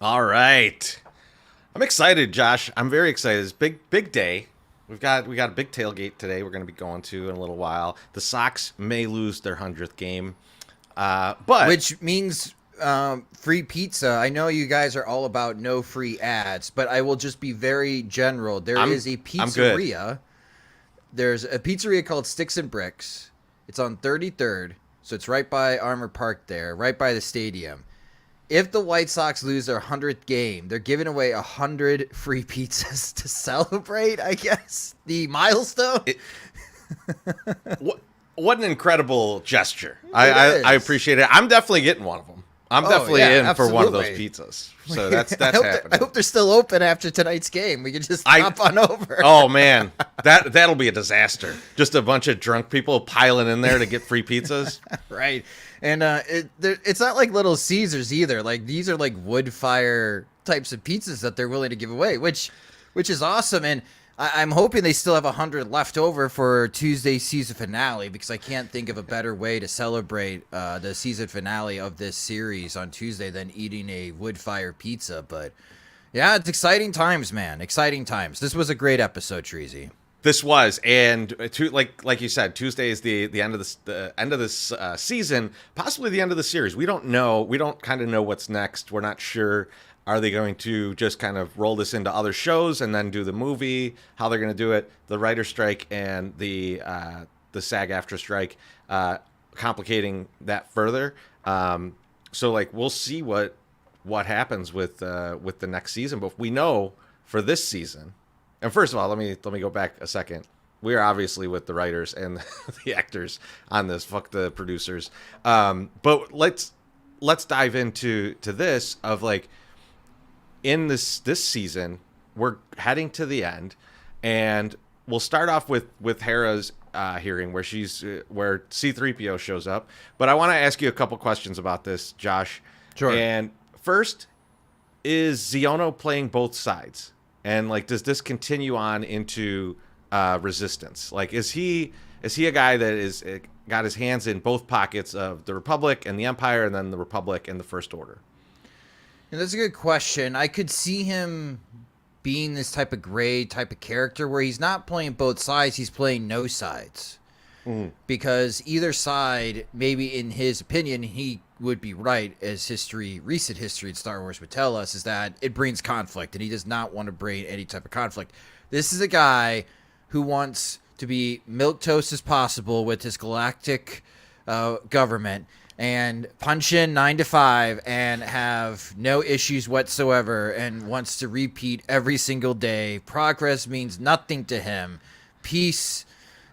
All right. I'm excited, Josh. I'm very excited. It's big day. We got a big tailgate today. We're going to be going to in a little while. The Sox may lose their 100th game, but Which means free pizza. I know you guys are all about no free ads, but I will just be very general. There I'm is a I'm good. pizzeria. There's a pizzeria called Sticks and Bricks. It's on 33rd, so it's right by Armor Park there, right by the stadium. If the White Sox lose their 100th game, they're giving away 100 free pizzas to celebrate, I guess, the milestone. It, what what an incredible gesture. I, It I I is. appreciate it. I'm definitely getting one of them. I'm Oh, definitely yeah, in for one of those absolutely. pizzas. So that's I that's hope I happening. hope they're still open after tonight's game. We can just I hop on over. Oh man, that'll be a disaster. Just a bunch of drunk people piling in there to get free pizzas. Right. And it's not like Little Caesars either. Like these are like wood fire types of pizzas that they're willing to give away, which is awesome. And I'm hoping they still have 100 left over for Tuesday's season finale because I can't think of a better way to celebrate the season finale of this series on Tuesday than eating a wood fire pizza. But yeah, it's exciting times, man. Exciting times. This was a great episode, Treasy. This was, and like you said, Tuesday is the end of this season, possibly the end of the series. We don't know. We don't kind of know what's next. We're not sure. Are they going to just kind of roll this into other shows and then do the movie? How they're going to do it? The writer's strike and the SAG-AFTRA strike complicating that further. So like we'll see what happens with the next season. But we know for this season. And first of all, let me go back a second. We are obviously with the writers and the actors on this. Fuck the producers. But let's dive into this of like in this season we're heading to the end, and we'll start off with Hera's hearing where where C-3PO shows up. But I want to ask you a couple questions about this, Josh. Sure. And first, is Ziono playing both sides? And like, does this continue on into Resistance? Like, is he a guy that is got his hands in both pockets of the Republic and the Empire, and then the Republic and the First Order? And that's a good question. I could see him being this type of gray type of character where he's not playing both sides, he's playing no sides. Because either side, maybe in his opinion, he would be right, as recent history in Star Wars would tell us, is that it brings conflict, and he does not want to bring any type of conflict. This is a guy who wants to be milquetoast as possible with his galactic government and punch in 9 to 5 and have no issues whatsoever and wants to repeat every single day. Progress means nothing to him. Peace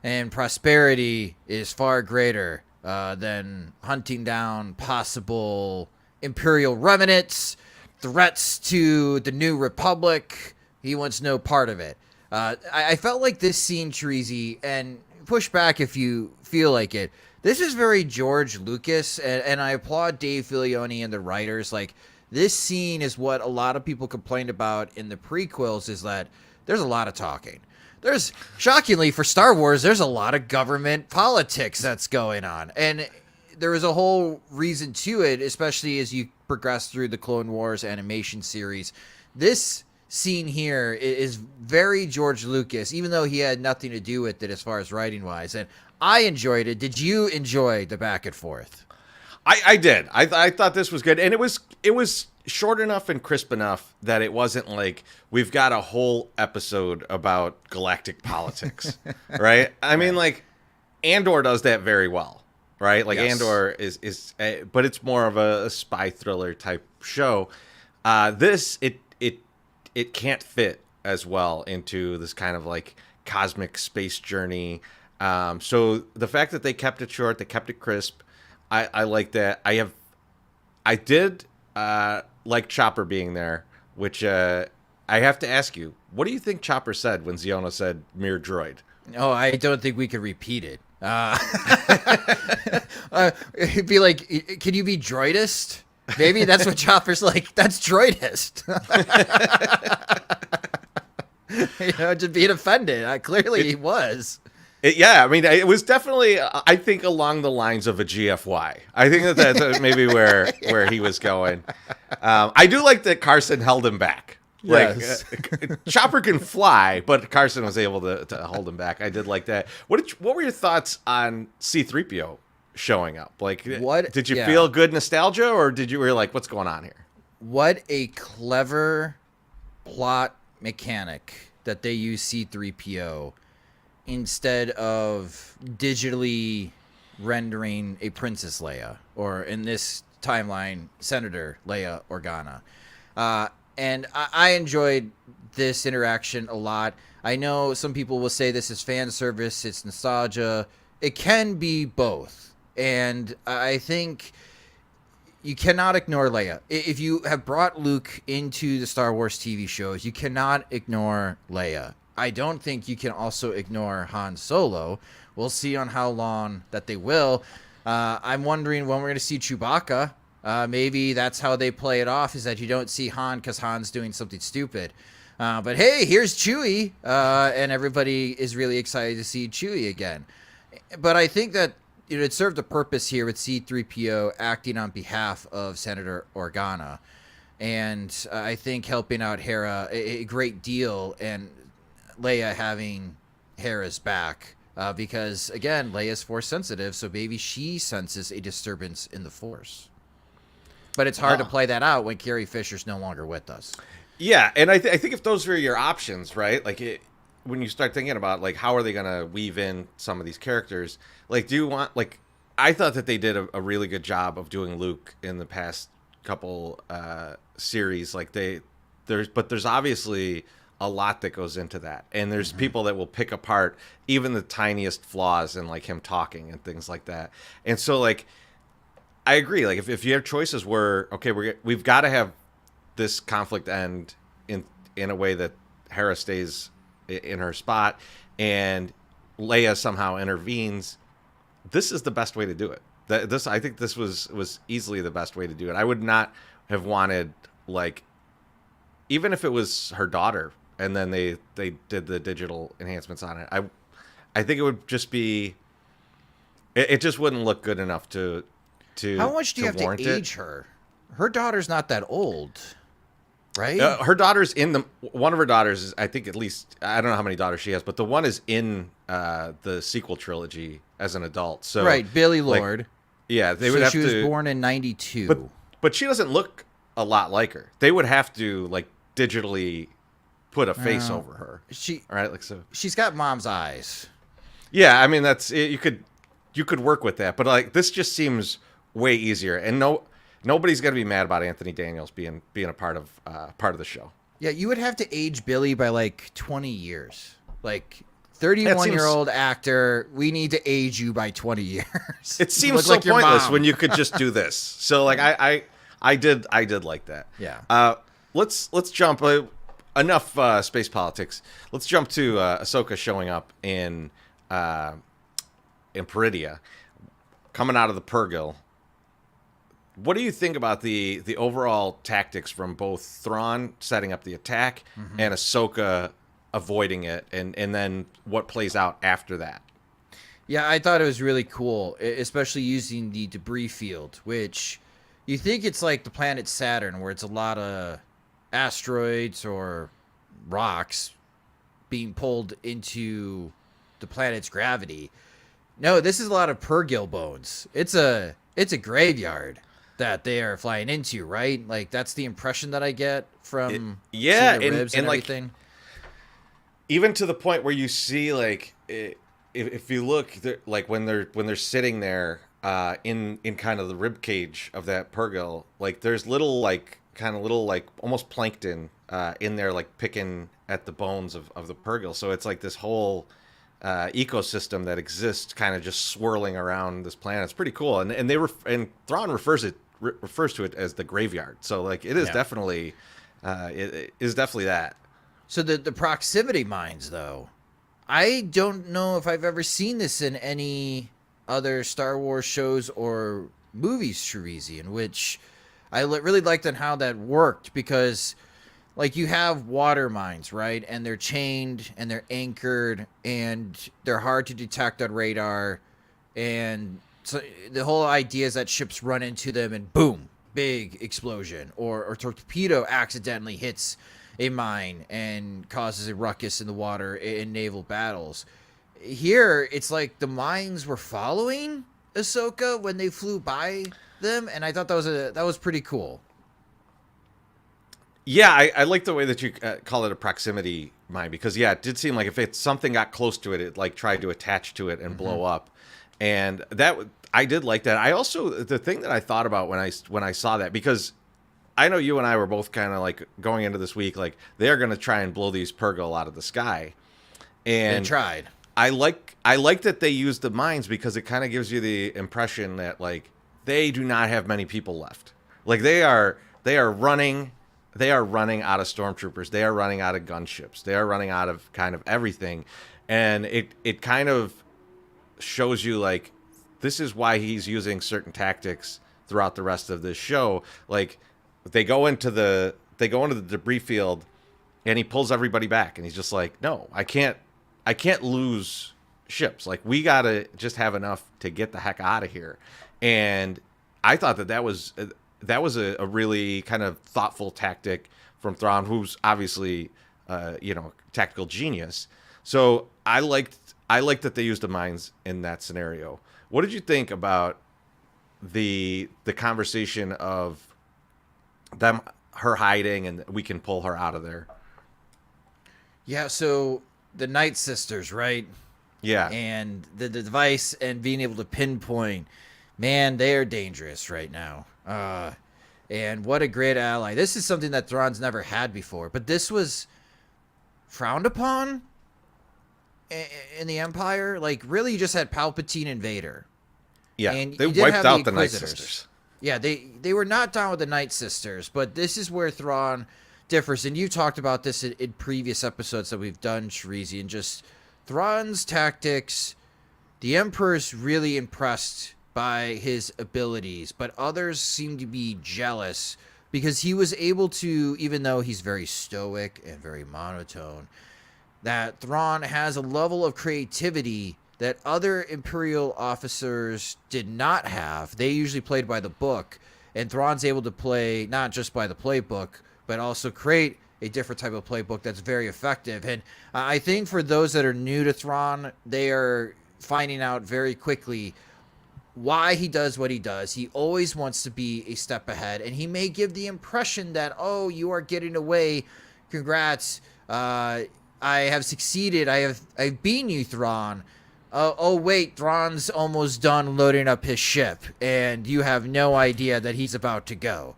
and prosperity is far greater than hunting down possible Imperial remnants, threats to the New Republic. He wants no part of it. I felt like this scene, Treasy, and push back if you feel like it. This is very George Lucas, and I applaud Dave Filoni and the writers. Like, this scene is what a lot of people complained about in the prequels, is that there's a lot of talking. There's, shockingly for Star Wars, there's a lot of government politics that's going on. And there is a whole reason to it, especially as you progress through the Clone Wars animation series. This scene here is very George Lucas, even though he had nothing to do with it as far as writing-wise. And I enjoyed it. Did you enjoy the back and forth? I did. I thought this was good, and it was short enough and crisp enough that it wasn't like we've got a whole episode about galactic politics, right? I mean, like Andor does that very well, right? Like Yes. Andor but it's more of a spy thriller type show. This it can't fit as well into this kind of like cosmic space journey. So the fact that they kept it short, they kept it crisp, I like that. I did like Chopper being there, which I have to ask you, what do you think Chopper said when Ziona said mere droid? Oh, I don't think we could repeat it. It'd be like, can you be droidist? Maybe that's what Chopper's like. That's droidist. Just being offended. Clearly he was. Yeah, I mean, it was definitely, I think, along the lines of a GFY. I think that's maybe where he was going. I do like that Carson held him back. Yes. Like Chopper can fly, but Carson was able to hold him back. I did like that. What were your thoughts on C-3PO showing up? Like, did you feel good nostalgia, or were you like, what's going on here? What a clever plot mechanic that they use C-3PO instead of digitally rendering a Princess Leia, or in this timeline, Senator Leia Organa. And I enjoyed this interaction a lot. I know some people will say this is fan service, it's nostalgia. It can be both. And I think you cannot ignore Leia. If you have brought Luke into the Star Wars TV shows, you cannot ignore Leia. I don't think you can also ignore Han Solo. We'll see on how long that they will. I'm wondering when we're going to see Chewbacca. Maybe that's how they play it off, is that you don't see Han because Han's doing something stupid. But hey, here's Chewie, and everybody is really excited to see Chewie again. But I think that it served a purpose here with C-3PO acting on behalf of Senator Organa. And I think helping out Hera a great deal, and Leia having Hera's back. Because, again, Leia's Force sensitive, so maybe she senses a disturbance in the Force. But it's hard to play that out when Carrie Fisher's no longer with us. Yeah, and I think if those are your options, right? Like, when you start thinking about, like, how are they going to weave in some of these characters? Like, do you want, like, I thought that they did a really good job of doing Luke in the past couple series. Like, there's obviously a lot that goes into that, and there's people that will pick apart even the tiniest flaws in, like, him talking and things like that. And so, like, I agree. Like, if you have choices where, okay, we've got to have this conflict end in a way that Hera stays in her spot and Leia somehow intervenes, this is the best way to do it. I think this was easily the best way to do it. I would not have wanted, like, even if it was her daughter and then they did the digital enhancements on it, I think it would just be, it just wouldn't look good enough to how much do you have to age her? Her daughter's not that old, right? Her daughter's one of her daughters is, I think, at least, I don't know how many daughters she has, but the one is in the sequel trilogy as an adult. So right, Billy Lord. Like, yeah, they would have to. She was born in '92, but she doesn't look a lot like her. They would have to, like, digitally put a face over her. Right, like, so she's got mom's eyes. Yeah, I mean, that's you could work with that, but, like, this just seems way easier, and nobody's gonna be mad about Anthony Daniels being a part of the show. Yeah, you would have to age Billy by like 20 years. Like, 31-year-old actor, we need to age you by 20 years. It seems so like pointless when you could just do this. So, like, I did like that. Yeah. Let's jump enough space politics. Let's jump to Ahsoka showing up in Peridia, coming out of the Purrgil. What do you think about the overall tactics from both Thrawn setting up the attack and Ahsoka avoiding it, and then what plays out after that? Yeah, I thought it was really cool, especially using the debris field, which you think it's like the planet Saturn, where it's a lot of asteroids or rocks being pulled into the planet's gravity. No, this is a lot of Purrgil bones. It's a graveyard that they are flying into, right? Like, that's the impression that I get from seeing the ribs and everything. Like, even to the point where you see, like, if you look, like, when they're sitting there in kind of the rib cage of that Purrgil, like, there's little, like, almost plankton in there, like, picking at the bones of the Purrgil. So it's like this whole ecosystem that exists kind of just swirling around this planet. It's pretty cool, and Thrawn refers to it as the graveyard. So, like, it is definitely it is definitely that. So the proximity mines, though, I don't know if I've ever seen this in any other Star Wars shows or movies, Sharizi, in which I really liked on how that worked, because, like, you have water mines, right? And they're chained and they're anchored and they're hard to detect on radar. And so the whole idea is that ships run into them and boom, big explosion, or torpedo accidentally hits a mine and causes a ruckus in the water in naval battles. Here, it's like the mines were following Ahsoka when they flew by them, and I thought that was pretty cool. Yeah, I like the way that you call it a proximity mine because it did seem like if something got close to it, it like tried to attach to it and blow up, and I did like that. I also the thing that I thought about when I saw that because I know you and I were both kind of like going into this week like they're going to try and blow these Purrgil out of the sky, and They tried. I like that they used the mines because it kind of gives you the impression that like they do not have many people left. Like they are running out of stormtroopers. They are running out of gunships. They are running out of kind of everything. And it kind of shows you like this is why he's using certain tactics throughout the rest of this show. Like they go into the debris field and he pulls everybody back and he's just like, "No, I can't lose ships. Like we got to just have enough to get the heck out of here." And I thought that was a really kind of thoughtful tactic from Thrawn, who's obviously, tactical genius. So I liked that they used the mines in that scenario. What did you think about the conversation of her hiding and we can pull her out of there? Yeah, so the Night Sisters, right? Yeah. And the device and being able to pinpoint, man, they are dangerous right now. And what a great ally. This is something that Thrawn's never had before, but this was frowned upon in the Empire. Like, really, you just had Palpatine and Vader. Yeah, and they wiped out the Night Sisters. Yeah, they were not down with the Night Sisters, but this is where Thrawn differs. And you talked about this in previous episodes that we've done, Shreezy, and just Thrawn's tactics. The Emperor's really impressed by his abilities, but others seem to be jealous because he was able to, even though he's very stoic and very monotone, that Thrawn has a level of creativity that other Imperial officers did not have. They usually played by the book, and Thrawn's able to play not just by the playbook, but also create a different type of playbook that's very effective. And I think for those that are new to Thrawn, they are finding out very quickly why he does what he does. He always wants to be a step ahead, and he may give the impression that, oh, you are getting away. Congrats. I have succeeded. I've beaten you, Thrawn. Oh, wait, Thrawn's almost done loading up his ship, and you have no idea that he's about to go.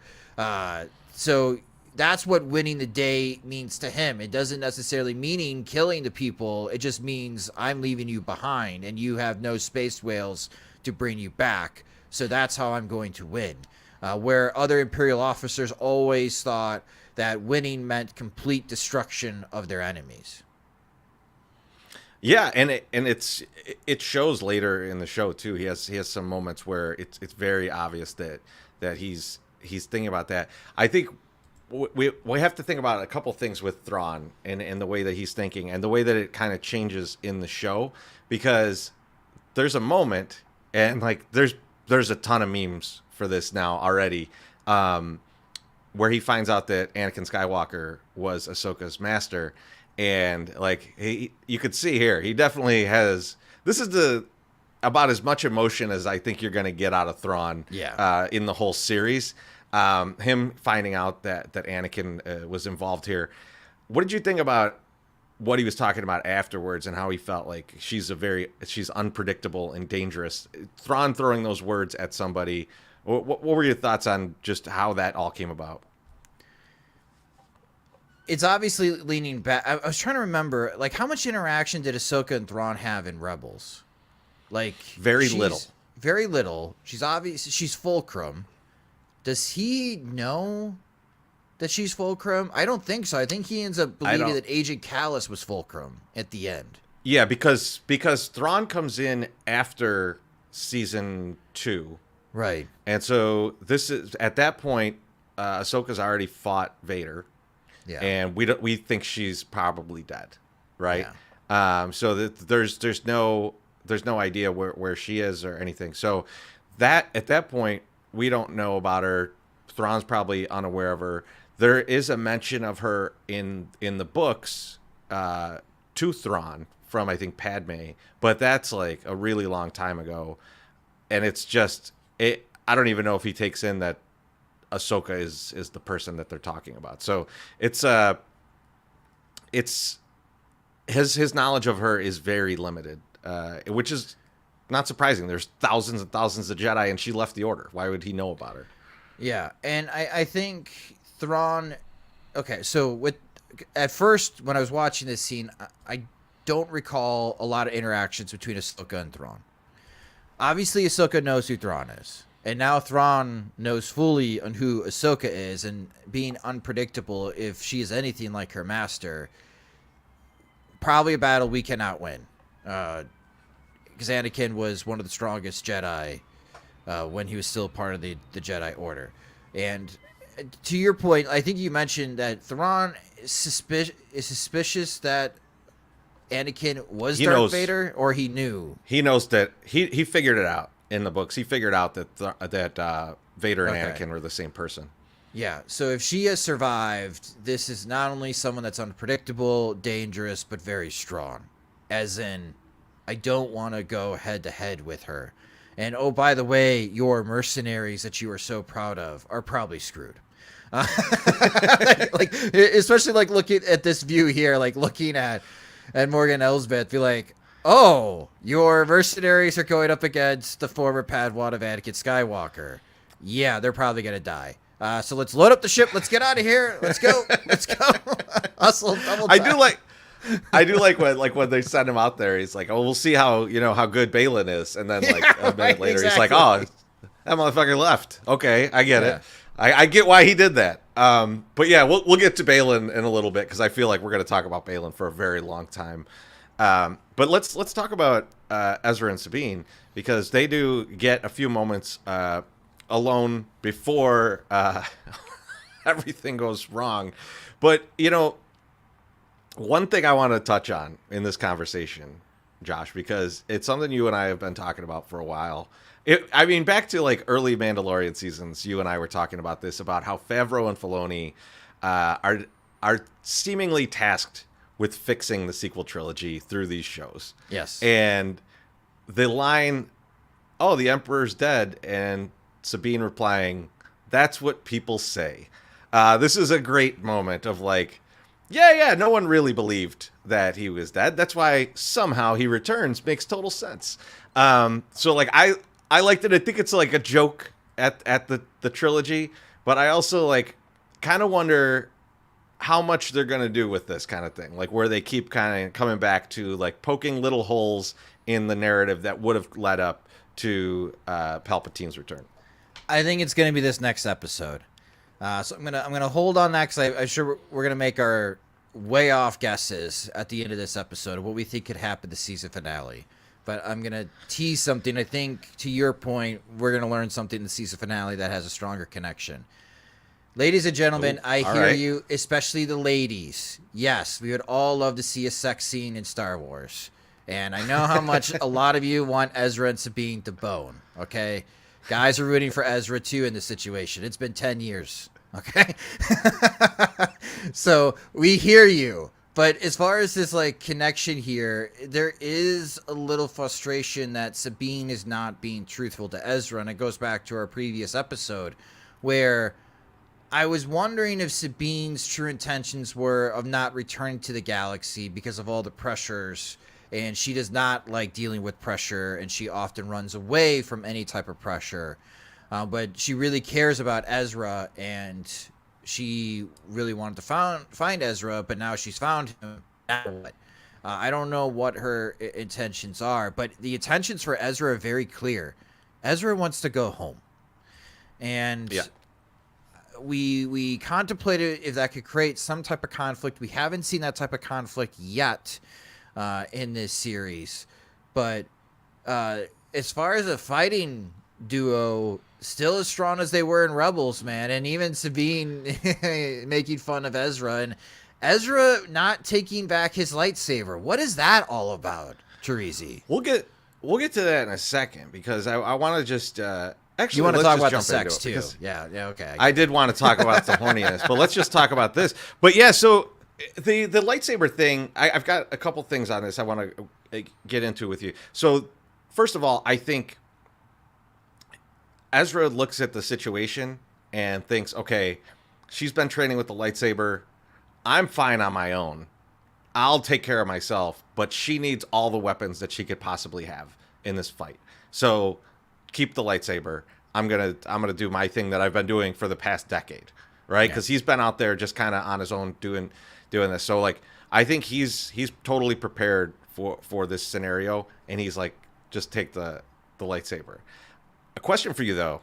So that's what winning the day means to him. It doesn't necessarily mean killing the people. It just means I'm leaving you behind, and you have no space whales to bring you back. So that's how I'm going to win. Where other Imperial officers always thought that winning meant complete destruction of their enemies. Yeah, and it shows later in the show too. He has some moments where it's very obvious that he's thinking about that. I think we have to think about a couple things with Thrawn and the way that he's thinking and the way that it kind of changes in the show, because there's a moment, and like there's a ton of memes for this now already, where he finds out that Anakin Skywalker was Ahsoka's master. And like you could see here, he definitely has. This is about as much emotion as I think you're going to get out of Thrawn. Yeah. In the whole series, him finding out that Anakin was involved here. What did you think about what he was talking about afterwards and how he felt like she's unpredictable and dangerous? Thrawn throwing those words at somebody. What were your thoughts on just how that all came about? It's obviously leaning back. I was trying to remember, like, how much interaction did Ahsoka and Thrawn have in Rebels? Like, very little. Very little. She's Fulcrum. Does he know that she's Fulcrum? I don't think so. I think he ends up believing that Agent Kallus was Fulcrum at the end. Yeah, because Thrawn comes in after season 2. Right. And so this is at that point, Ahsoka's already fought Vader. Yeah. And we think she's probably dead, right? Yeah. So there's no idea where she is or anything. So that at that point we don't know about her Thrawn's probably unaware of her. There is a mention of her in the books to Thrawn from, I think, Padme, but that's like a really long time ago, and it's just it. I don't even know if he takes in that Ahsoka is the person that they're talking about. So it's his knowledge of her is very limited, which is not surprising. There's thousands and thousands of Jedi, and she left the Order. Why would he know about her? Yeah, and I think Thrawn. Okay, so at first when I was watching this scene, I don't recall a lot of interactions between Ahsoka and Thrawn. Obviously, Ahsoka knows who Thrawn is, and now Thrawn knows fully on who Ahsoka is, and being unpredictable if she is anything like her master. Probably a battle we cannot win, because Anakin was one of the strongest Jedi when he was still part of the Jedi Order. And to your point, I think you mentioned that Thrawn is suspicious that Anakin was Darth Vader, or he knew. He knows that he figured it out in the books. He figured out that Vader and Anakin were the same person. Yeah, so if she has survived, this is not only someone that's unpredictable, dangerous, but very strong. As in, I don't want to go head-to-head with her. And, oh, by the way, your mercenaries that you are so proud of are probably screwed. Like, especially, like, looking at this view here, like, looking at Morgan Elsbeth, be like, oh, your mercenaries are going up against the former Padawan of Anakin Skywalker. Yeah, they're probably going to die. So let's load up the ship. Let's get out of here. Let's go. Let's go. Hustle. Double time. I do like when they send him out there. He's like, "Oh, we'll see how good Balin is," and then like a minute later, he's like, "Oh, that motherfucker left." Okay, I get it. I get why he did that. But yeah, we'll get to Balin in a little bit because I feel like we're going to talk about Balin for a very long time. But let's talk about Ezra and Sabine, because they do get a few moments alone before everything goes wrong. But one thing I want to touch on in this conversation, Josh, because it's something you and I have been talking about for a while. Back to like early Mandalorian seasons, you and I were talking about this, about how Favreau and Filoni are seemingly tasked with fixing the sequel trilogy through these shows. Yes. And the line, "Oh, the Emperor's dead," and Sabine replying, "That's what people say." This is a great moment of like, yeah, no one really believed that he was dead. That's why somehow he returns. Makes total sense. So like I liked it. I think it's like a joke at the trilogy, but I also like kind of wonder how much they're going to do with this kind of thing, like where they keep kind of coming back to like poking little holes in the narrative that would have led up to Palpatine's return. I think it's going to be this next episode. So I'm gonna hold on that, because I'm sure we're gonna make our way off guesses at the end of this episode of what we think could happen the season finale. But I'm gonna tease something. I think, to your point, we're gonna learn something in the season finale that has a stronger connection. Ladies and gentlemen, I hear you, especially the ladies. Yes, we would all love to see a sex scene in Star Wars, and I know how much a lot of you want Ezra and Sabine to bone. Okay. Guys are rooting for Ezra, too, in this situation. It's been 10 years, okay? So we hear you. But as far as this like connection here, there is a little frustration that Sabine is not being truthful to Ezra. And it goes back to our previous episode where I was wondering if Sabine's true intentions were of not returning to the galaxy because of all the pressures, and she does not like dealing with pressure, and she often runs away from any type of pressure. But she really cares about Ezra, and she really wanted to find Ezra, but now she's found him. Now what? I don't know what her intentions are, but the intentions for Ezra are very clear. Ezra wants to go home. And we contemplated if that could create some type of conflict. We haven't seen that type of conflict yet in this series. But as far as a fighting duo, still as strong as they were in Rebels, man. And even Sabine making fun of Ezra. And Ezra not taking back his lightsaber. What is that all about, Terezi? We'll get to that in a second, because I want to just Actually, You want to let's talk just about the jump into sex it, too? because Yeah. Okay. I did want to talk about the horniness, but let's just talk about this. But yeah, so the lightsaber thing, I've got a couple things on this I want to get into with you. So first of all, I think Ezra looks at the situation and thinks, okay, she's been training with the lightsaber. I'm fine on my own. I'll take care of myself, but she needs all the weapons that she could possibly have in this fight. So keep the lightsaber. I'm gonna do my thing that I've been doing for the past decade, right? Because he's been out there just kind of on his own doing this. So like I think he's totally prepared for this scenario, and he's like, just take the lightsaber. A question for you though,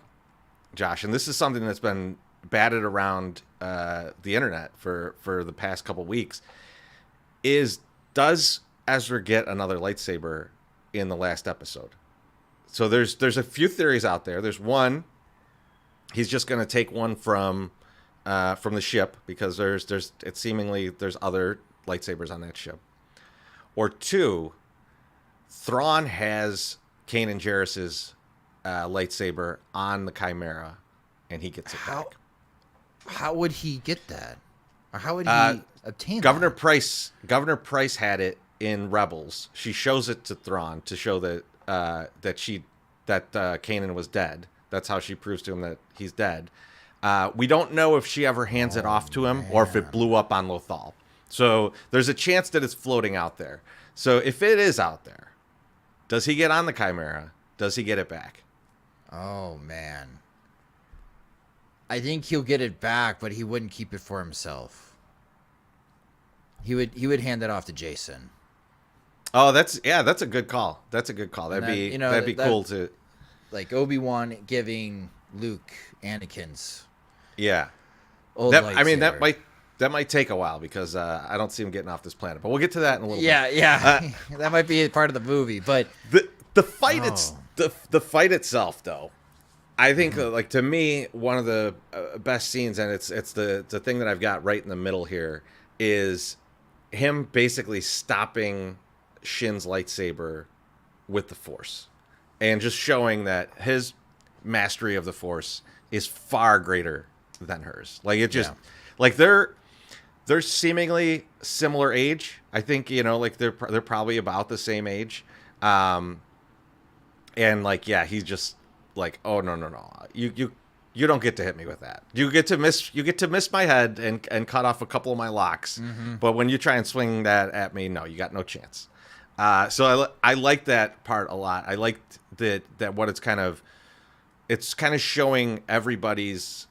Josh, and this is something that's been batted around the internet for the past couple weeks. Does Ezra get another lightsaber in the last episode? So there's a few theories out there. There's one, he's just going to take one from the ship, because there's other lightsabers on that ship. Or two, Thrawn has Kanan Jarrus's lightsaber on the Chimera, and he gets it back. How would he get that? Or how would he obtain Governor that? Price had it in Rebels. She shows it to Thrawn to show that Kanan was dead. That's how she proves to him that he's dead. We don't know if she ever hands it off to him, or if it blew up on Lothal. So there's a chance that it's floating out there. So if it is out there, does he get on the Chimera? Does he get it back? Oh man. I think he'll get it back, but he wouldn't keep it for himself. He would hand it off to Jason. Oh, that's a good call. That'd be cool to, like Obi-Wan giving Luke Anakin's yeah. old lightsaber. That might take a while, because I don't see him getting off this planet. But we'll get to that in a little bit. Yeah. That might be a part of the movie, but the fight the fight itself though, I think like, to me, one of the best scenes, and it's the thing that I've got right in the middle here, is him basically stopping Shin's lightsaber with the Force, and just showing that his mastery of the Force is far greater than hers. Like it just like they're seemingly similar age. I think, like they're probably about the same age. And like, yeah, he's just like, oh no, you don't get to hit me with that. You get to miss my head and cut off a couple of my locks. Mm-hmm. But when you try and swing that at me, no, you got no chance. So I like that part a lot. I liked that what it's kind of showing everybody's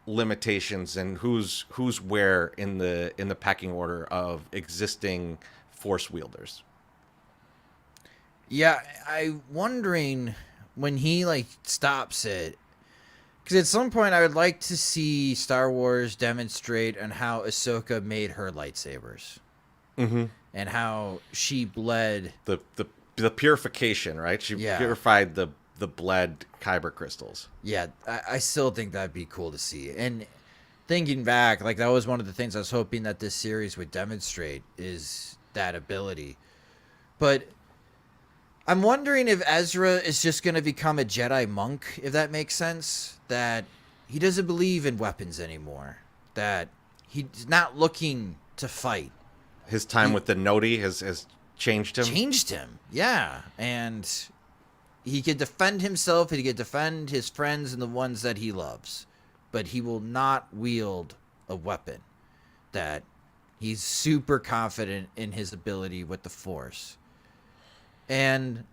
limitations and who's where in the pecking order of existing Force wielders. Yeah, I'm wondering when he like stops it, because at some point I would like to see Star Wars demonstrate on how Ahsoka made her lightsabers, and how she bled the purification, right? She purified the bled kyber crystals. Yeah, I still think that'd be cool to see. And thinking back, like that was one of the things I was hoping that this series would demonstrate, is that ability. But I'm wondering if Ezra is just going to become a Jedi monk, if that makes sense. That he doesn't believe in weapons anymore. That he's not looking to fight. His time with the Noti has changed him. Yeah. And he could defend himself, he could defend his friends and the ones that he loves. But he will not wield a weapon. That he's super confident in his ability with the Force. And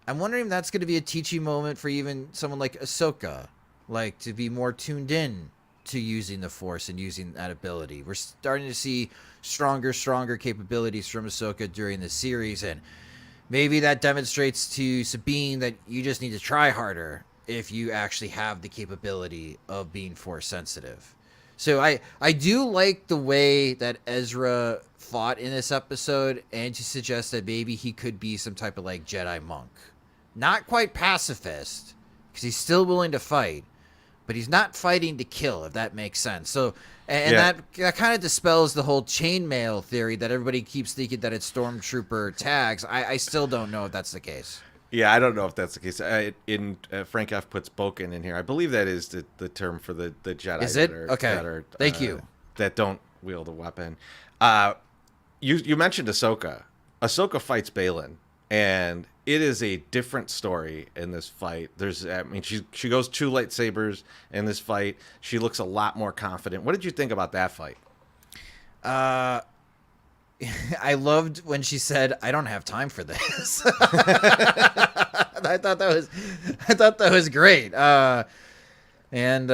I'm wondering if that's going to be a teaching moment for even someone like Ahsoka, like to be more tuned in to using the Force and using that ability. We're starting to see stronger capabilities from Ahsoka during the series, and maybe that demonstrates to Sabine that you just need to try harder if you actually have the capability of being Force sensitive. So I do like the way that Ezra fought in this episode, and to suggest that maybe he could be some type of like Jedi monk. Not quite pacifist, because he's still willing to fight, but he's not fighting to kill, if that makes sense. So, and that kind of dispels the whole chainmail theory that everybody keeps thinking that it's Stormtrooper tags. I still don't know if that's the case. Yeah, I don't know if that's the case. Frank F puts Boken in here. I believe that is the term for the Jedi Is it? that are Okay. Thank you. that don't wield a weapon. Uh, you mentioned Ahsoka. Ahsoka fights Balin, and it is a different story in this fight. She goes 2 lightsabers in this fight. She looks a lot more confident. What did you think about that fight? Uh, I loved when she said, "I don't have time for this." I thought that was great. And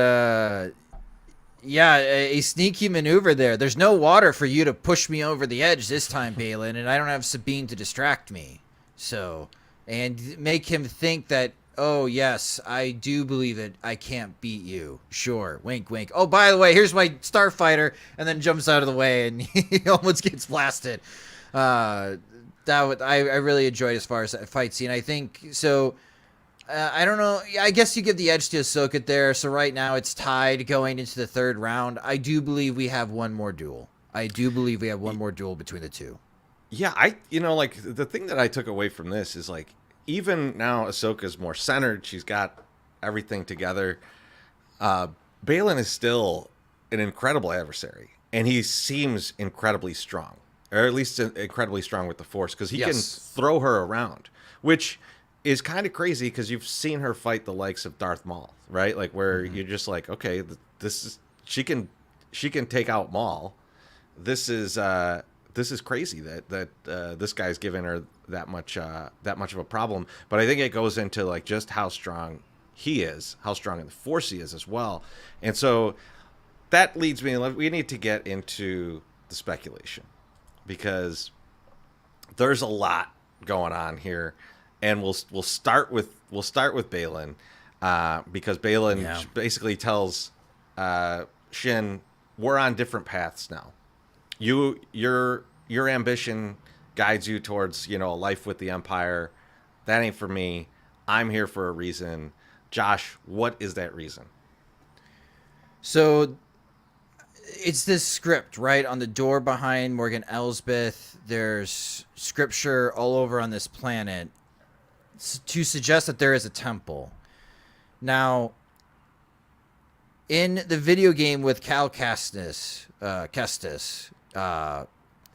yeah, a sneaky maneuver there. There's no water for you to push me over the edge this time, Balin, and I don't have Sabine to distract me. So, and make him think that, oh, yes, I do believe that I can't beat you. Sure. Wink, wink. Oh, by the way, here's my starfighter, and then jumps out of the way, and he almost gets blasted. I really enjoyed as far as that fight scene. I think so. I don't know. I guess you give the edge to Ahsoka there. So right now it's tied going into the 3rd round. I do believe we have one more duel. Between the two. Yeah, like the thing that I took away from this is like even now Ahsoka's more centered. She's got everything together. Balin is still an incredible adversary, and he seems incredibly strong, or at least incredibly strong with the Force, because he can throw her around, which is kind of crazy because you've seen her fight the likes of Darth Maul, right? Like where you're just like, okay, she can take out Maul. This is crazy that this guy's giving her that much of a problem. But I think it goes into like just how strong he is, how strong in the Force he is as well. And so that leads me. We need to get into the speculation because there's a lot going on here. And we'll start with Balin, because Balin basically tells Shin, we're on different paths now. Your ambition guides you towards a life with the Empire. That ain't for me. I'm here for a reason. Josh, what is that reason? So it's this script, right? On the door behind Morgan Elsbeth, there's scripture all over on this planet to suggest that there is a temple. Now, in the video game with Cal Kestis,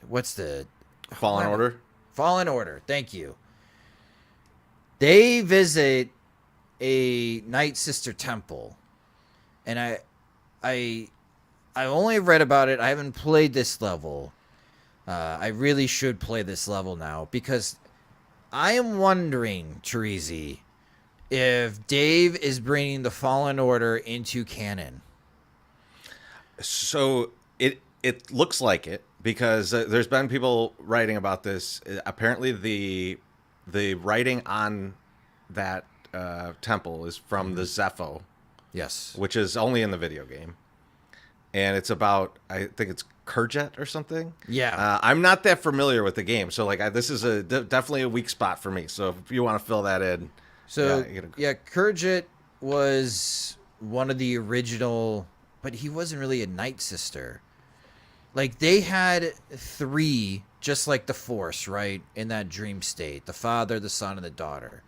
what's the Fallen Order? Fallen Order. Thank you. They visit a Night Sister temple, and I only read about it. I haven't played this level. I really should play this level now because I am wondering, Terezi, if Dave is bringing the Fallen Order into canon. So it looks like it because there's been people writing about this. Apparently, the writing on that temple is from the Zepho, Yes, which is only in the video game, and it's about, I think it's Kurjet or something. Yeah. I'm not that familiar with the game, so like this is definitely a weak spot for me. So if you want to fill that in, so Kurjet was one of the original, but he wasn't really a Night Sister. Like they had 3, just like the Force, right? In that dream state, the father, the son, and the daughter.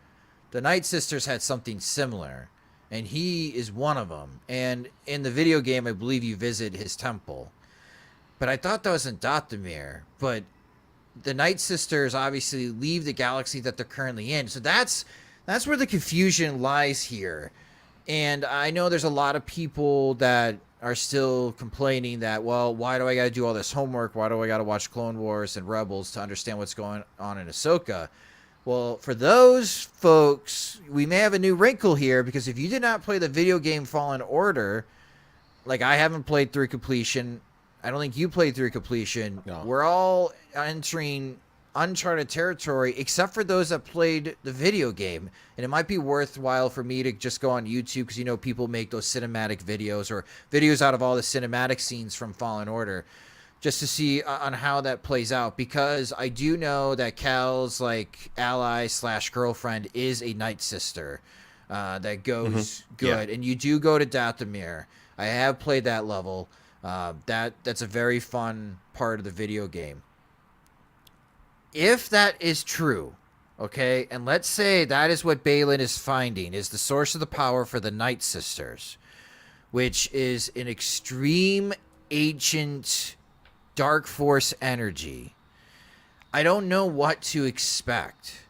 The Night Sisters had something similar, and he is one of them. And in the video game, I believe you visit his temple. But I thought that was in Dathomir. But the Night Sisters obviously leave the galaxy that they're currently in. So that's where the confusion lies here. And I know there's a lot of people that are still complaining that, well, why do I got to do all this homework? Why do I got to watch Clone Wars and Rebels to understand what's going on in Ahsoka? Well, for those folks, we may have a new wrinkle here, because if you did not play the video game Fallen Order, like I haven't played through completion, I don't think you played through completion. No. We're all entering uncharted territory, except for those that played the video game. And it might be worthwhile for me to just go on YouTube, because people make those cinematic videos or videos out of all the cinematic scenes from Fallen Order, just to see on how that plays out, because I do know that Cal's like ally / girlfriend is a Night Sister that goes good. Yeah. And you do go to Dathomir. I have played that level. That's a very fun part of the video game. If that is true, Okay, and let's say that is what Balin is finding is the source of the power for the Night Sisters, which is an extreme ancient dark force energy. I don't know what to expect,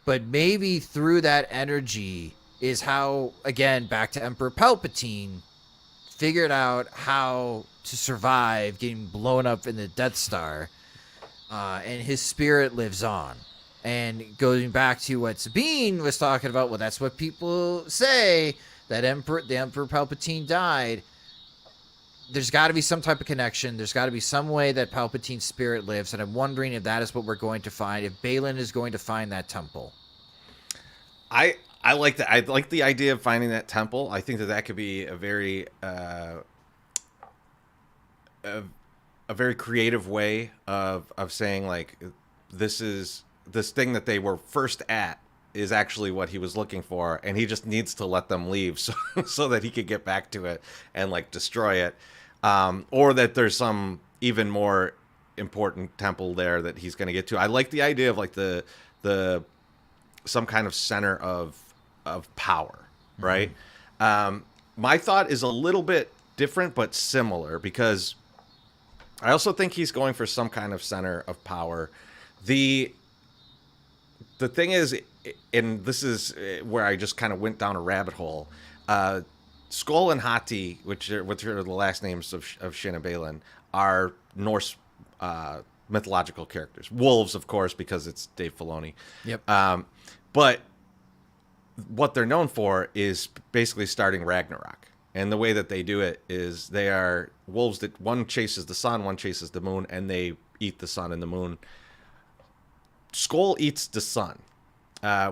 but maybe through that energy is how, again, back to Emperor Palpatine, figured out how to survive getting blown up in the Death Star, and his spirit lives on. And going back to what Sabine was talking about, well, that's what people say, that the Emperor Palpatine died. There's got to be some type of connection. There's got to be some way that Palpatine's spirit lives, and I'm wondering if that is what we're going to find, if Balin is going to find that temple. I like that. I like the idea of finding that temple. I think that could be a very a very creative way of saying, like, this thing that they were first at is actually what he was looking for, and he just needs to let them leave so that he could get back to it and, like, destroy it, or that there's some even more important temple there that he's going to get to. I like the idea of, like, the some kind of center of power, right? My thought is a little bit different but similar, because I also think he's going for some kind of center of power. The thing is, and this is where I just kind of went down a rabbit hole, Skull and Hati, which are the last names of Shin and Balin, are Norse mythological characters. Wolves, of course, because it's Dave Filoni. Yep. But what they're known for is basically starting Ragnarok. And the way that they do it is they are wolves that one chases the sun, one chases the moon, and they eat the sun and the moon. Skull eats the sun,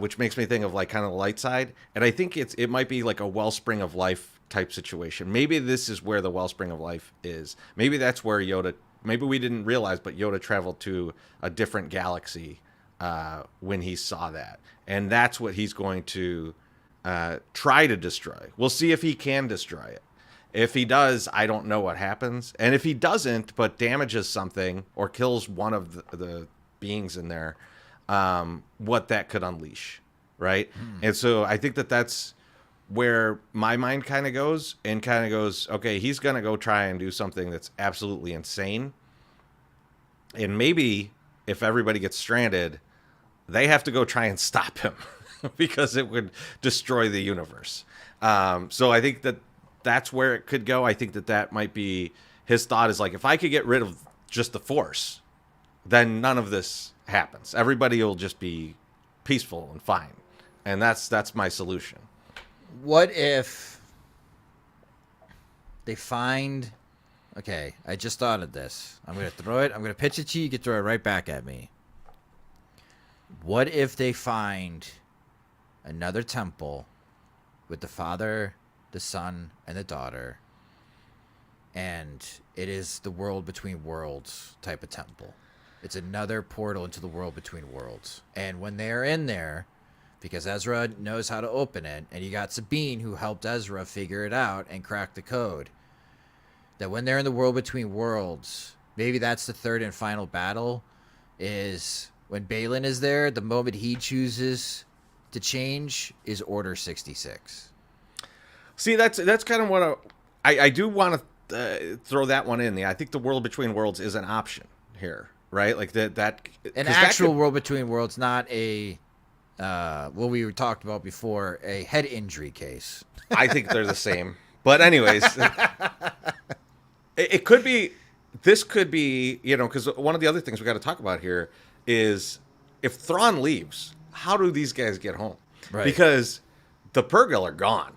which makes me think of, like, kind of the light side. And I think it might be like a wellspring of life type situation. Maybe this is where the wellspring of life is. Maybe that's where Yoda, maybe we didn't realize, but Yoda traveled to a different galaxy when he saw that. And that's what he's going to try to destroy. We'll see if he can destroy it. If he does, I don't know what happens. And if he doesn't, but damages something or kills one of the beings in there, what that could unleash, right? And so I think that's where my mind kind of goes, okay, he's going to go try and do something that's absolutely insane. And maybe if everybody gets stranded, they have to go try and stop him because it would destroy the universe. So I think that's where it could go. I think that might be his thought, is like, if I could get rid of just the Force, then none of this happens. Everybody will just be peaceful and fine. And that's my solution. What if they find... Okay, I just thought of this. I'm going to throw it. I'm going to pitch it to you. You can throw it right back at me. What if they find another temple with the Father, the Son, and the Daughter, and it is the world between worlds type of temple? It's another portal into the world between worlds. And when they're in there, because Ezra knows how to open it, and you got Sabine who helped Ezra figure it out and crack the code, that when they're in the world between worlds, maybe that's the third and final battle, is when Balin is there, the moment he chooses to change is Order 66. See, that's kind of what I do want to throw that one in. I think the world between worlds is an option here, right? Like that an actual world between worlds, not a what we talked about before, a head injury case. I think they're the same. But anyways, it could be, this could be, because one of the other things we got to talk about here is, if Thrawn leaves, how do these guys get home? Right. Because the Purrgil are gone.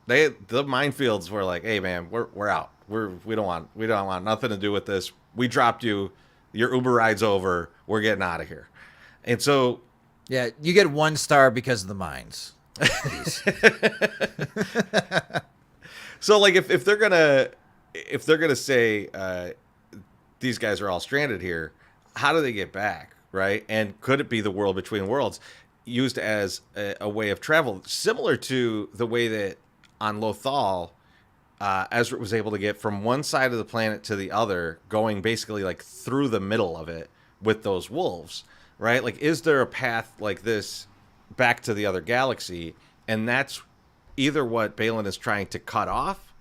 The minefields were like, hey man, we're out. We don't want nothing to do with this. We dropped you. Your Uber ride's over. We're getting out of here. And so, yeah, you get 1 star because of the mines. So, like, if they're gonna say these guys are all stranded here, how do they get back, right? And could it be the world between worlds used as a way of travel, similar to the way that on Lothal, Ezra was able to get from one side of the planet to the other, going basically like through the middle of it with those wolves, right? Like, is there a path like this back to the other galaxy? And that's either what Balin is trying to cut off,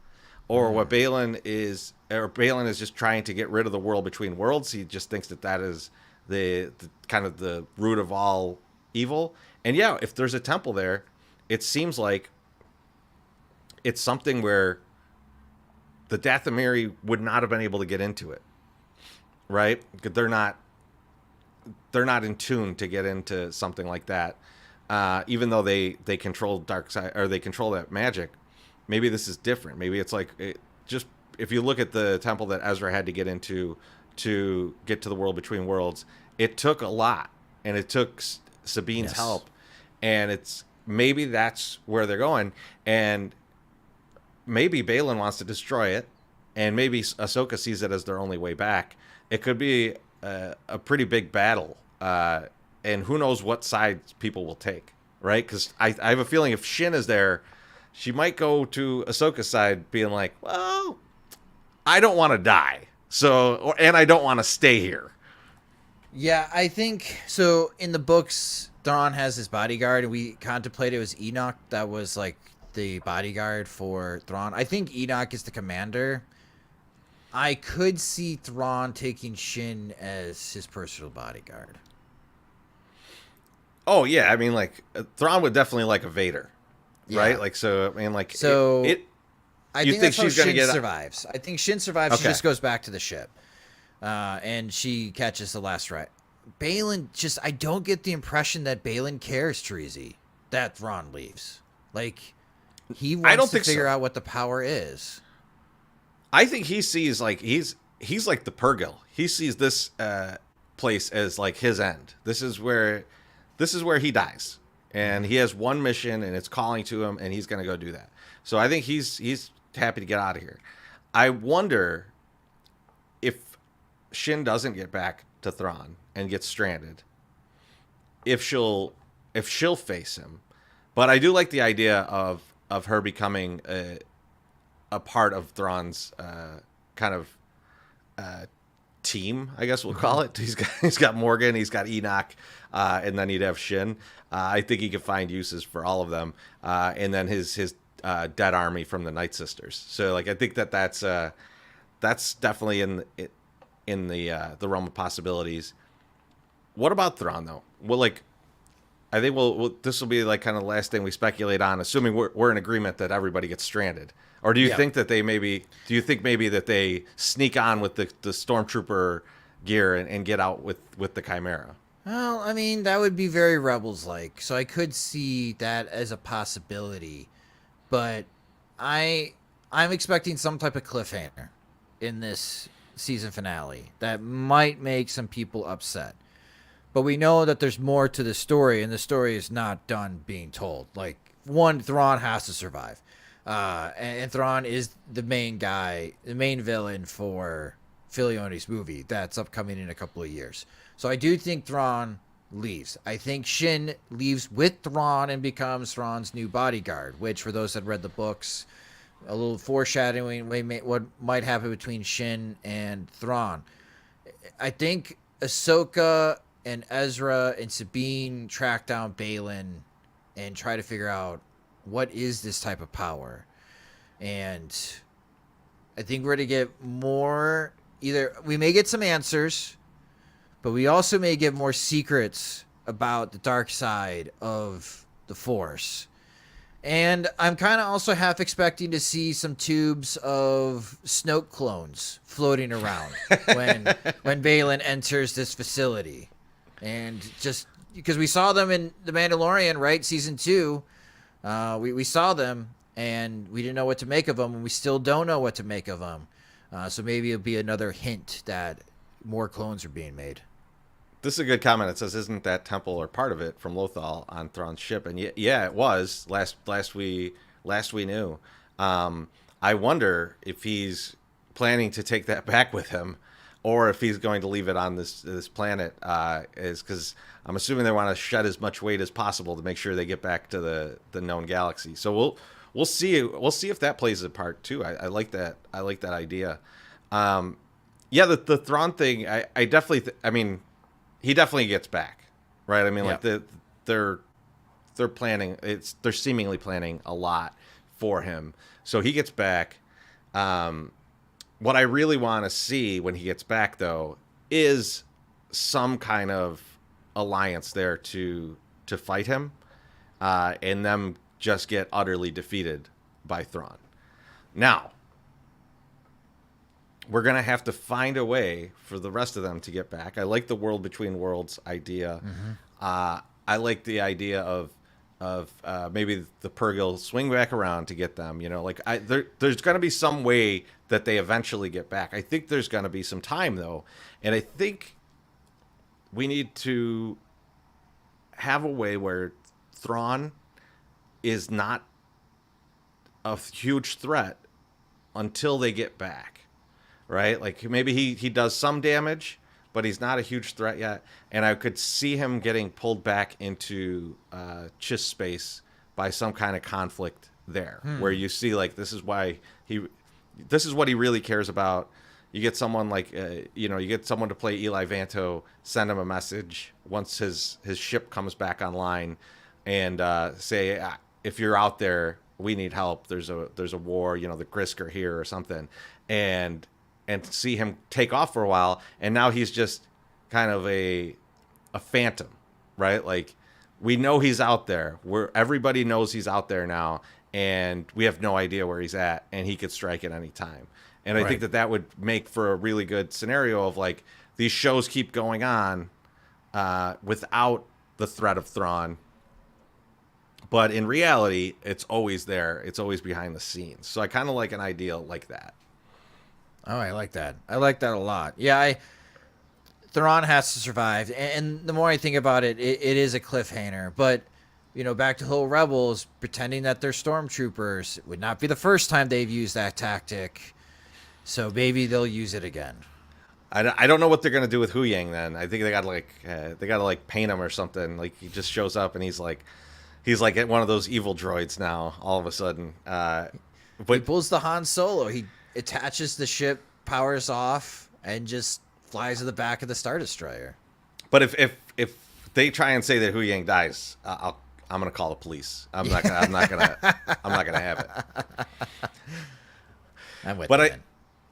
or what Balin is just trying to get rid of the world between worlds. He just thinks that is the kind of the root of all evil. And yeah, if there's a temple there, it seems like it's something where the Dathomiri would not have been able to get into it, right? They're not in tune to get into something like that. Even though they control dark side, or they control that magic, maybe this is different. Maybe it's like just if you look at the temple that Ezra had to get into to get to the world between worlds, it took a lot, and it took Sabine's help, and it's maybe that's where they're going, and maybe Balin wants to destroy it, and maybe Ahsoka sees it as their only way back. It could be a pretty big battle. And who knows what side people will take, right? Because I have a feeling if Shin is there, she might go to Ahsoka's side being like, well, I don't want to die. And I don't want to stay here. Yeah, I think, so in the books, Thrawn has his bodyguard, and we contemplated it was Enoch that was like the bodyguard for Thrawn. I think Enoch is the commander. I could see Thrawn taking Shin as his personal bodyguard. Oh yeah, I mean, like Thrawn would definitely like a Vader, right? Like, so I mean, like, I think that's how Shin survives. I think Shin survives. Okay. She just goes back to the ship, and she catches the last right. Balin, I don't get the impression that Balin cares, Treasy, that Thrawn leaves. Like, he wants to figure out what the power is. I think he sees, like, he's like the Purgil. He sees this place as like his end. This is where he dies, and he has one mission, and it's calling to him, and he's going to go do that. So I think he's happy to get out of here. I wonder if Shin doesn't get back to Thrawn and gets stranded, if she'll face him. But I do like the idea of her becoming a part of Thrawn's kind of team, I guess we'll call it. He's got Morgan, he's got Enoch, and then he'd have Shin. I think he could find uses for all of them, and then his dead army from the Night Sisters. So, like, I think that's definitely in the realm of possibilities. What about Thrawn, though? Well, like, I think this will be like kind of the last thing we speculate on, assuming we're in agreement that everybody gets stranded. Or do you think that maybe that they sneak on with the stormtrooper gear and get out with the Chimera? Well, I mean, that would be very Rebels-like, so I could see that as a possibility. But I'm expecting some type of cliffhanger in this season finale that might make some people upset. But we know that there's more to the story, and the story is not done being told. Like, one, Thrawn has to survive. And Thrawn is the main guy, the main villain for Filoni's movie that's upcoming in a couple of years. So I do think Thrawn leaves. I think Shin leaves with Thrawn and becomes Thrawn's new bodyguard, which, for those that read the books, a little foreshadowing what might happen between Shin and Thrawn. I think Ahsoka and Ezra and Sabine track down Balin and try to figure out what is this type of power. And I think we're going to get more, either we may get some answers, but we also may get more secrets about the dark side of the Force. And I'm kind of also half expecting to see some tubes of Snoke clones floating around when Balin enters this facility. And just because we saw them in The Mandalorian, right? Season 2, we saw them, and we didn't know what to make of them, and we still don't know what to make of them. So maybe it'll be another hint that more clones are being made. This is a good comment. It says, "Isn't that temple or part of it from Lothal on Thrawn's ship?" And yeah, it was. Last we knew. I wonder if he's planning to take that back with him, or if he's going to leave it on this planet. Is because I'm assuming they want to shed as much weight as possible to make sure they get back to the known galaxy. So we'll see. We'll see if that plays a part too. I like that. I like that idea. Yeah, the Thrawn thing. I definitely. I mean, he definitely gets back. right? I mean, like Yep. they're planning. They're seemingly planning a lot for him. So he gets back. What I really want to see when he gets back, though, is some kind of alliance there to fight him, and them just get utterly defeated by Thrawn. Now, we're gonna have to find a way for the rest of them to get back. I like the world between worlds idea. I like the idea of maybe the Purrgil swing back around to get them. You know, like there's gonna be some way that they eventually get back. I think there's gonna be some time though, and I think we need to have a way where Thrawn is not a huge threat until they get back, right? Like maybe he does some damage, but he's not a huge threat yet. And I could see him getting pulled back into Chiss space by some kind of conflict there, where you see like this is what he really cares about. You get someone like you get someone to play Eli Vanto, send him a message once his ship comes back online, and say if you're out there, we need help. There's a war. You know, the Grisk are here or something, and see him take off for a while, and now he's just kind of a phantom, right? Like we know he's out there. Everybody knows he's out there now, and we have no idea where he's at, and he could strike at any time. And I think that would make for a really good scenario of like these shows keep going on without the threat of Thrawn. But in reality, it's always there. It's always behind the scenes. So I kind of like an idea like that. Oh, I like that. I like that a lot. Yeah, Thrawn has to survive, and the more I think about it, it is a cliffhanger. But back to whole Rebels pretending that they're stormtroopers, it would not be the first time they've used that tactic. So maybe they'll use it again. I don't know what they're gonna do with Hu Yang then. I think they gotta like paint him or something. Like he just shows up and he's like one of those evil droids now. All of a sudden, but he pulls the Han Solo. He attaches the ship, powers off, and just flies to the back of the Star Destroyer. But if they try and say that Hu Yang dies, I'm gonna call the police. I'm not gonna have it. I'm with But you.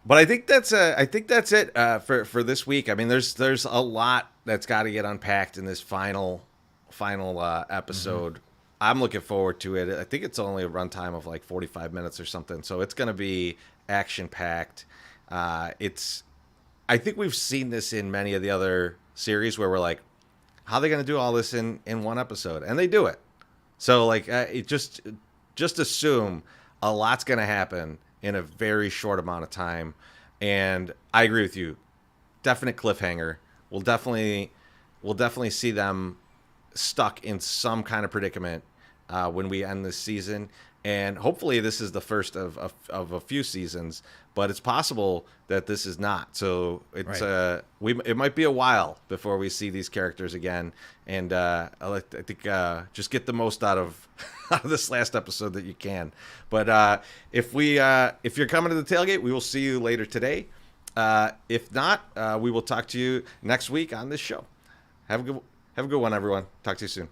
But I think that's it for this week. I mean, there's a lot that's got to get unpacked in this final episode. Mm-hmm. I'm looking forward to it. I think it's only a runtime of like 45 minutes or something, so it's going to be action packed. I think we've seen this in many of the other series where we're like, how are they going to do all this in one episode? And they do it. So like, just assume a lot's going to happen in a very short amount of time. And I agree with you. Definite cliffhanger. We'll definitely see them stuck in some kind of predicament when we end this season. And hopefully this is the first of a few seasons, but it's possible that this is not. So it's it might be a while before we see these characters again. And I think just get the most out of this last episode that you can. But if you're coming to the tailgate, we will see you later today. If not, we will talk to you next week on this show. Have a good one, everyone. Talk to you soon.